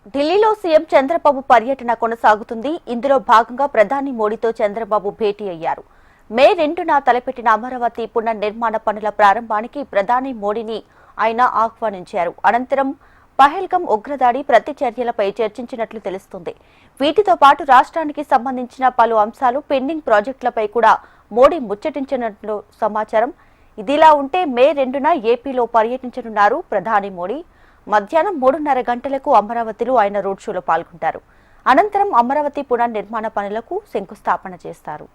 ఢిల్లీలో సీఎం చంద్రబాబు పర్యటన కొనసాగుతుంది. ఇందులో భాగంగా ప్రధాని మోడీతో చంద్రబాబు భేటీ అయ్యారు. మే 2న తలపెట్టిన అమరావతి పునర్నిర్మాణ పనుల ప్రారంభానికి ప్రధాని మోడీని ఆయన ఆహ్వానించారు. అనంతరం పహల్గాం ఉగ్రదాడి ప్రతిచర్యలపై చర్చించినట్లు తెలుస్తుంది. వీటితో పాటు రాష్ట్రానికి సంబంధించిన పలు అంశాలు పెండింగ్ ప్రాజెక్టులపై కూడా మోడీ ముచ్చటించినట్లు సమాచారం. ఇదిలా ఉంటే మే 2న ఏపీలో పర్యటించనున్నారు ప్రధాని మోడీ. మధ్యాహ్నం 3:30 గంటలకు అమరావతిలో ఆయన రోడ్ షోలో పాల్గొంటారు. అనంతరం అమరావతి పునర్నిర్మాణ పనులకు శంకుస్థాపన చేస్తారు.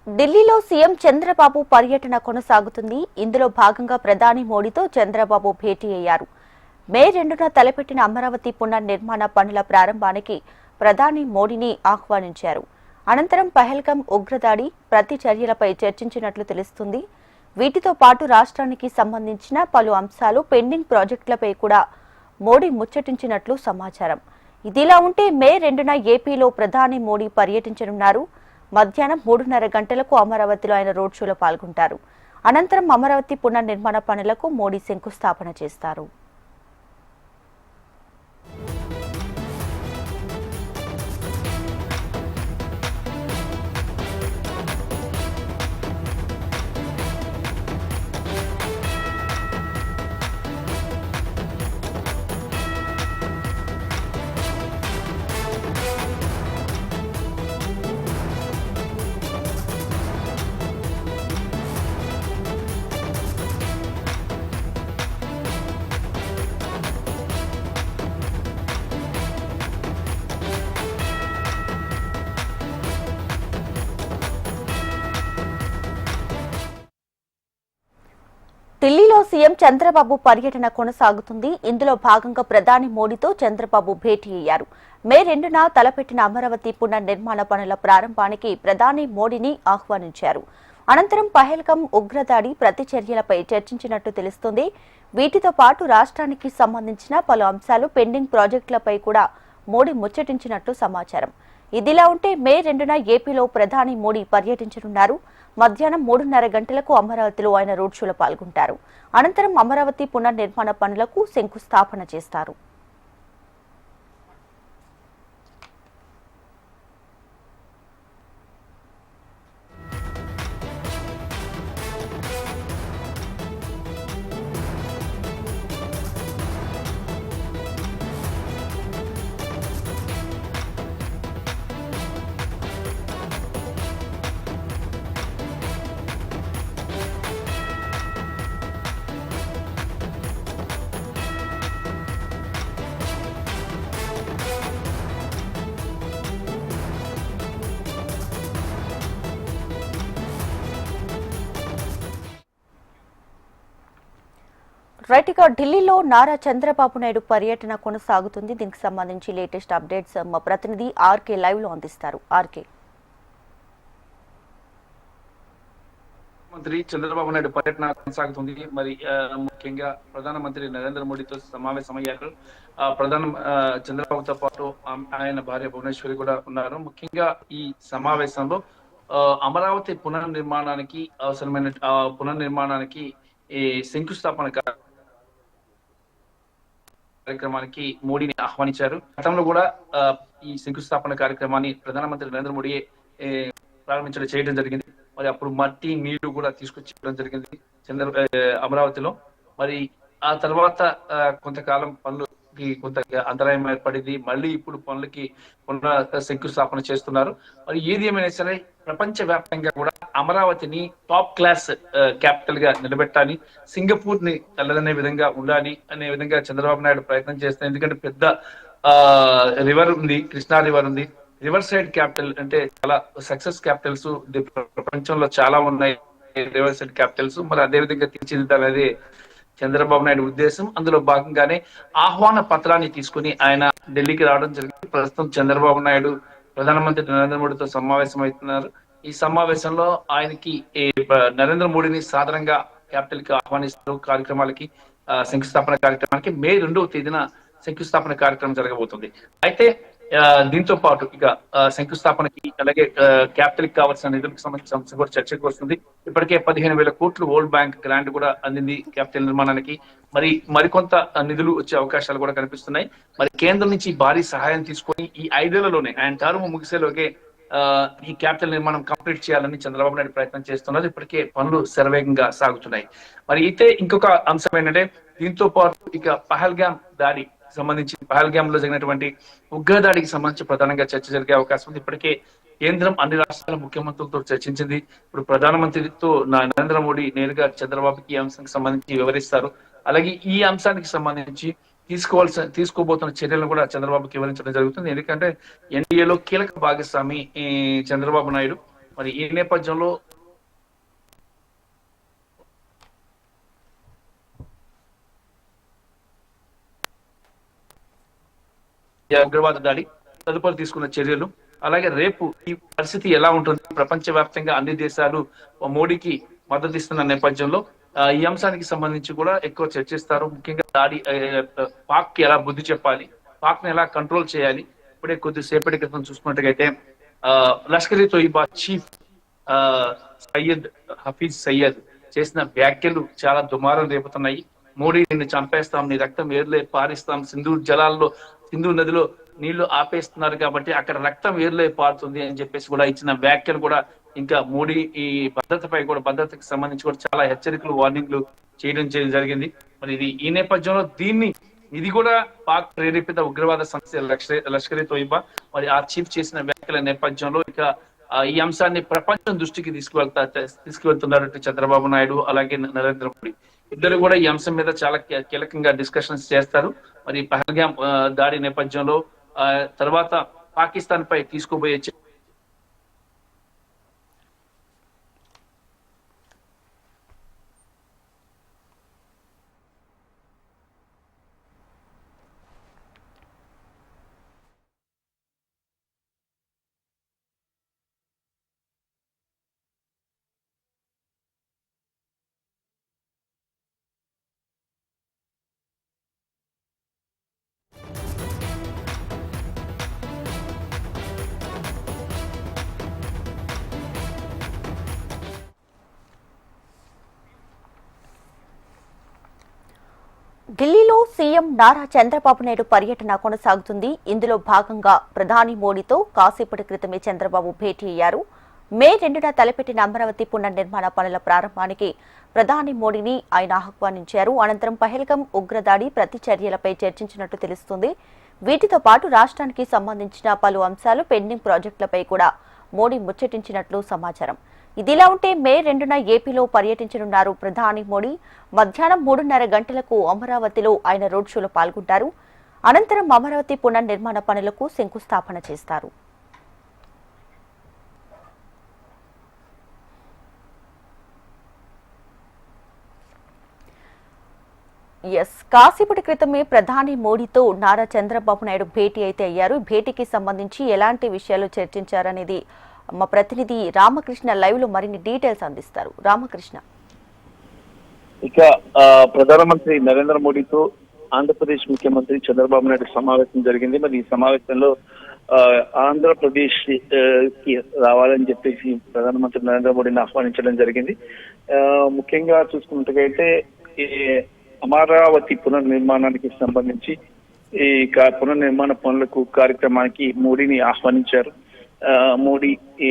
ఢిల్లీలో సీఎం చంద్రబాబు పర్యటన కొనసాగుతుంది. ఇందులో భాగంగా ప్రధాని మోడీతో చంద్రబాబు భేటీ అయ్యారు. మే 2న తలపెట్టిన అమరావతి పునర్నిర్మాణ పనుల ప్రారంభానికి ప్రధాని మోడీని ఆహ్వానించారు. అనంతరం పహల్గాం ఉగ్రదాడి ప్రతిచర్యలపై చర్చించినట్లు తెలుస్తుంది. వీటితో పాటు రాష్ట్రానికి సంబంధించిన పలు అంశాలు పెండింగ్ ప్రాజెక్టులపై కూడా మోడీ ముచ్చటించినట్లు సమాచారం. ఇదిలా ఉంటే మే 2న ఏపీలో ప్రధాని మోడీ పర్యటించనున్నారు. మధ్యాహ్నం 3:30 గంటలకు అమరావతిలో ఆయన రోడ్ షోలో పాల్గొంటారు. అనంతరం అమరావతి పునర్నిర్మాణ పనులకు మోడీ శంకుస్థాపన చేస్తారు. ఢిల్లీలో సీఎం చంద్రబాబు పర్యటన కొనసాగుతుంది. ఇందులో భాగంగా ప్రధాని మోడీతో చంద్రబాబు భేటీ అయ్యారు. మే 2న తలపెట్టిన అమరావతి పునర్నిర్మాణ పనుల ప్రారంభానికి ప్రధాని మోడీని ఆహ్వానించారు. అనంతరం పహల్గాం ఉగ్రదాడి ప్రతిచర్యలపై చర్చించినట్టు తెలుస్తుంది. వీటితో పాటు రాష్ట్రానికి సంబంధించిన పలు అంశాలు పెండింగ్ ప్రాజెక్టులపై కూడా మోడీ ముచ్చటించినట్లు సమాచారం. ఇదిలా ఉంటే మే 2న ఏపీలో ప్రధాని మోడీ పర్యటించనున్నారు. మధ్యాహ్నం 3:30 గంటలకు అమరావతిలో ఆయన రోడ్ షోలో పాల్గొంటారు. అనంతరం అమరావతి పునర్నిర్మాణ పనులకు శంకుస్థాపన చేస్తారు. రైట్, ఇక ఢిల్లీలో నారా చంద్రబాబు నాయుడు పర్యటన కొనసాగుతుంది. దీనికి సంబంధించి లేటెస్ట్ అప్డేట్స్ మా ప్రతినిధి ఆర్కే లైవ్ లో అందిస్తారు. ఆర్కే. మంత్రి చంద్రబాబు నాయుడు పర్యటన కొనసాగుతుంది. మరి ముఖ్యంగా ప్రధానమంత్రి నరేంద్ర మోడీతో సమావేశమయ్యారు. చంద్రబాబుతో పాటు ఆయన భార్య భువనేశ్వరి కూడా ఉన్నారు. ముఖ్యంగా ఈ సమావేశంలో అమరావతి పునర్నిర్మాణానికి అవసరమైన పునర్నిర్మాణానికి ఈ శంకుస్థాపన కార్యక్రమానికి మోడీని ఆహ్వానించారు. గతంలో కూడా ఈ శంకుస్థాపన కార్యక్రమాన్ని ప్రధానమంత్రి నరేంద్ర మోడీ చేయడం జరిగింది. మరి అప్పుడు మట్టి నీళ్లు కూడా తీసుకొచ్చి జరిగింది అమరావతిలో. మరి ఆ తర్వాత కొంతకాలం పనులకి కొంత అంతరాయం ఏర్పడింది. మళ్ళీ ఇప్పుడు పనులకి శంకుస్థాపన చేస్తున్నారు. మరి ఏది ఏమైనా సరే ప్రపంచ వ్యాప్తంగా కూడా అమరావతిని టాప్ క్లాస్ క్యాపిటల్ గా నిలబెట్టాలి, సింగపూర్ ని తల్లదనే విధంగా ఉండాలి అనే విధంగా చంద్రబాబు నాయుడు ప్రయత్నం చేస్తారు. ఎందుకంటే పెద్ద రివర్ ఉంది, కృష్ణా రివర్ ఉంది. రివర్ సైడ్ క్యాపిటల్ అంటే చాలా సక్సెస్ క్యాపిటల్స్ ప్రపంచంలో చాలా ఉన్నాయి రివర్ సైడ్ క్యాపిటల్స్. మరి అదే విధంగా తీర్చిదిద్దాలనేది చంద్రబాబు నాయుడు ఉద్దేశం. అందులో భాగంగానే ఆహ్వాన పత్రాన్ని తీసుకుని ఆయన ఢిల్లీకి రావడం జరిగింది. ప్రస్తుతం చంద్రబాబు నాయుడు ప్రధానమంత్రి నరేంద్ర మోడీతో సమావేశం అవుతున్నారు. ఈ సమావేశంలో ఆయనకి నరేంద్ర మోడీని సాధారణంగా క్యాపిటల్ కి ఆహ్వానిస్తారు. కార్యక్రమాలకి శంకుస్థాపన కార్యక్రమానికి మే 2వ తేదీన శంకుస్థాపన కార్యక్రమం జరగబోతుంది. అయితే దీంతో పాటు ఇక శంకుస్థాపనకి అలాగే క్యాపిటల్ కి కావాల్సిన నిధులకు సంబంధించిన అంశం కూడా చర్చకు వస్తుంది. ఇప్పటికే 15,000 కోట్లు వరల్డ్ బ్యాంక్ గ్రాంట్ కూడా అందింది క్యాపిటల్ నిర్మాణానికి. మరికొంత నిధులు వచ్చే అవకాశాలు కూడా కనిపిస్తున్నాయి. మరి కేంద్రం నుంచి భారీ సహాయం తీసుకొని ఈ 5 ఏళ్లలోనే ఆయన టర్మ్ ముగిసేలోగే ఈ క్యాపిటల్ నిర్మాణం కంప్లీట్ చేయాలని చంద్రబాబు నాయుడు ప్రయత్నం చేస్తున్నారు. ఇప్పటికే పనులు శరవేగంగా సాగుతున్నాయి. మరి అయితే ఇంకొక అంశం ఏంటంటే దీంతో పాటు ఇక పహల్గామ్ దాడి సంబంధించి పహల్గామ్ లో జరిగినటువంటి ఉగ్రదాడికి సంబంధించి ప్రధానంగా చర్చ జరిగే అవకాశం ఉంది. ఇప్పటికే కేంద్రం అన్ని రాష్ట్రాల ముఖ్యమంత్రులతో చర్చించింది. ఇప్పుడు ప్రధానమంత్రితో నరేంద్ర మోడీ నేరుగా చంద్రబాబుకి ఈ అంశానికి సంబంధించి వివరిస్తారు. అలాగే ఈ అంశానికి సంబంధించి తీసుకోబోతున్న చర్యలను కూడా చంద్రబాబుకి వివరించడం జరుగుతుంది. ఎందుకంటే ఎన్డీఏలో కీలక భాగస్వామి చంద్రబాబు నాయుడు. మరి ఈ నేపథ్యంలో ఉగ్రవాద దాడి తదుపరి తీసుకున్న చర్యలు, అలాగే రేపు ఈ పరిస్థితి ఎలా ఉంటుంది, ప్రపంచవ్యాప్తంగా అన్ని దేశాలు మోడీకి మద్దతు ఇస్తున్న నేపథ్యంలో ఈ అంశానికి సంబంధించి కూడా ఎక్కువ చర్చిస్తారు. ముఖ్యంగా దాడి పాక్ కి ఎలా బుద్ధి చెప్పాలి, పాక్ ని ఎలా కంట్రోల్ చేయాలి. ఇప్పుడే కొద్దిసేపటి క్రితం చూసుకున్నట్టుగైతే లష్కర్ ఇ తోయిబా చీఫ్ సయ్యద్ హఫీజ్ సయ్యద్ చేసిన వ్యాఖ్యలు చాలా దుమారం రేపుతున్నాయి. మోడీ నిన్ను చంపేస్తాం, నీ రక్తం ఏర్లే పారిస్తాం, సింధు నదిలో నీళ్లు ఆపేస్తున్నారు కాబట్టి అక్కడ రక్తం ఏర్లే పారుతుంది అని చెప్పేసి కూడా ఇచ్చిన వ్యాఖ్యలు కూడా ఇంకా మోడీ ఈ భద్రతకి సంబంధించి కూడా చాలా హెచ్చరికలు, వార్నింగ్లు చేయడం జరిగింది. మరి ఈ నేపథ్యంలో ఇది కూడా పాక్ ప్రేరేపిత ఉగ్రవాద సంస్థ లష్కర్ ఇ తోయిబా మరి ఆ చీఫ్ చేసిన వ్యాఖ్యల నేపథ్యంలో ఇక ఈ అంశాన్ని ప్రపంచం దృష్టికి తీసుకువెళ్తున్నారు చంద్రబాబు నాయుడు అలాగే నరేంద్ర మోడీ. ఇద్దరు కూడా ఈ అంశం మీద చాలా కీలకంగా డిస్కషన్స్ చేస్తారు. మరి పహల్గామ్ దాడి నేపథ్యంలో తర్వాత పాకిస్తాన్ పై తీసుకోబోయే ఢిల్లీలో సీఎం నారా చంద్రబాబు నాయుడు పర్యటన కొనసాగుతుంది. ఇందులో భాగంగా ప్రధాని మోడీతో కాసేపటి క్రితమే చంద్రబాబు భేటీ అయ్యారు. మే 2న తలపెట్టిన అమరావతి పునర్నిర్మాణ పనుల ప్రారంభానికి ప్రధాని మోడీని ఆయన ఆహ్వానించారు. అనంతరం పహల్గామ్ ఉగ్రదాడి ప్రతిచర్యలపై చర్చించినట్టు తెలుస్తుంది. వీటితో పాటు రాష్ట్రానికి సంబంధించిన పలు అంశాలు, పెండింగ్ ప్రాజెక్టులపై కూడా మోడీ ముచ్చటించినట్లు సమాచారం. ఇదిలా ఉంటే మే 2న ఏపీలో పర్యటించనున్నారు ప్రధాని మోడీ. మధ్యాహ్నం 3:30 గంటలకు అమరావతిలో ఆయన రోడ్ షోలో పాల్గొంటారు. అనంతరం అమరావతి పునర్నిర్మాణ పనులకు శంకుస్థాపన చేస్తారు. కాసేపటి క్రితమే ప్రధాని మోడీతో నారా చంద్రబాబు నాయుడు భేటీ అయితే అయ్యారు. భేటీకి సంబంధించి ఎలాంటి విషయాలు చర్చించారనేది మా ప్రతినిధి రామకృష్ణ లైవ్ లో మరిన్ని డీటెయిల్స్ అందిస్తారు. రామకృష్ణ, ఇక ప్రధానమంత్రి నరేంద్ర మోడీతో ఆంధ్రప్రదేశ్ ముఖ్యమంత్రి చంద్రబాబు నాయుడు సమావేశం జరిగింది. మరి ఈ సమావేశంలో ఆంధ్రప్రదేశ్ కి రావాలని చెప్పేసి ప్రధానమంత్రి నరేంద్ర మోడీని ఆహ్వానించడం జరిగింది. ముఖ్యంగా చూసుకున్నట్టుగైతే ఈ అమరావతి పునర్నిర్మాణానికి సంబంధించి ఈ పునర్నిర్మాణ పనులకు కార్యక్రమానికి మోడీని ఆహ్వానించారు. మోడీ ఈ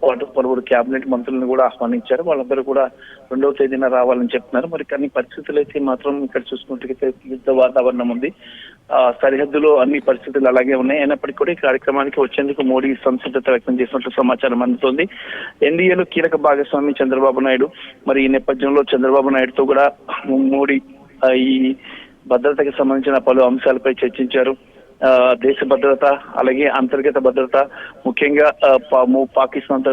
పాటు పలువురు కేబినెట్ మంత్రులను కూడా ఆహ్వానించారు. వాళ్ళందరూ కూడా 2వ తేదీన రావాలని చెప్తున్నారు. మరి కానీ పరిస్థితులు అయితే మాత్రం ఇక్కడ చూసుకుంటే యుద్ధ వాతావరణం ఉంది. సరిహద్దులో అన్ని పరిస్థితులు అలాగే ఉన్నాయి. అయినప్పటికీ కూడా ఈ కార్యక్రమానికి వచ్చేందుకు మోడీ సంసిద్ధత వ్యక్తం చేసినట్లు సమాచారం అందుతోంది. ఎన్డీఏలో కీలక భాగస్వామి చంద్రబాబు నాయుడు. మరి ఈ నేపథ్యంలో చంద్రబాబు నాయుడుతో కూడా మోడీ ఈ భద్రతకి సంబంధించిన పలు అంశాలపై చర్చించారు. దేశ భద్రత అలాగే అంతర్గత భద్రత, ముఖ్యంగా పాకిస్తాన్ తో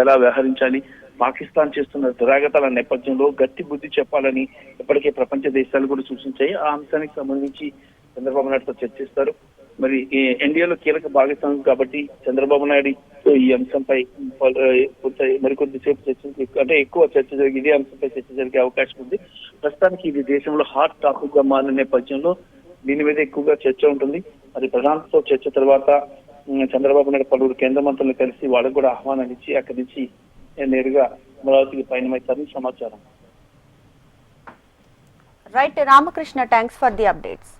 ఎలా వ్యవహరించాలి, పాకిస్తాన్ చేస్తున్న దురాగతాల నేపథ్యంలో గట్టి బుద్ధి చెప్పాలని ఇప్పటికే ప్రపంచ దేశాలు కూడా సూచించాయి. ఆ అంశానికి సంబంధించి చంద్రబాబు నాయుడుతో చర్చిస్తారు. మరి ఎన్డీఏలో కీలక భాగస్వామ్యం కాబట్టి చంద్రబాబు నాయుడుతో ఈ అంశంపై మరికొద్దిసేపు ఎక్కువ చర్చ జరిగి ఇదే అంశంపై చర్చ జరిగే అవకాశం ఉంది. ప్రస్తుతానికి ఇది దేశంలో హాట్ టాపిక్ గా మారిన నేపథ్యంలో దీని మీద ఎక్కువగా చర్చ ఉంటుంది. మరి ప్రధానితో చర్చ తర్వాత చంద్రబాబు నాయుడు పలువురు కేంద్ర మంత్రులను కలిసి వాళ్ళకు కూడా ఆహ్వానం ఇచ్చి అక్కడి నుంచి నేరుగా అమరావతికి పయనమవుతారని సమాచారం. Right Ramakrishna, thanks for the updates.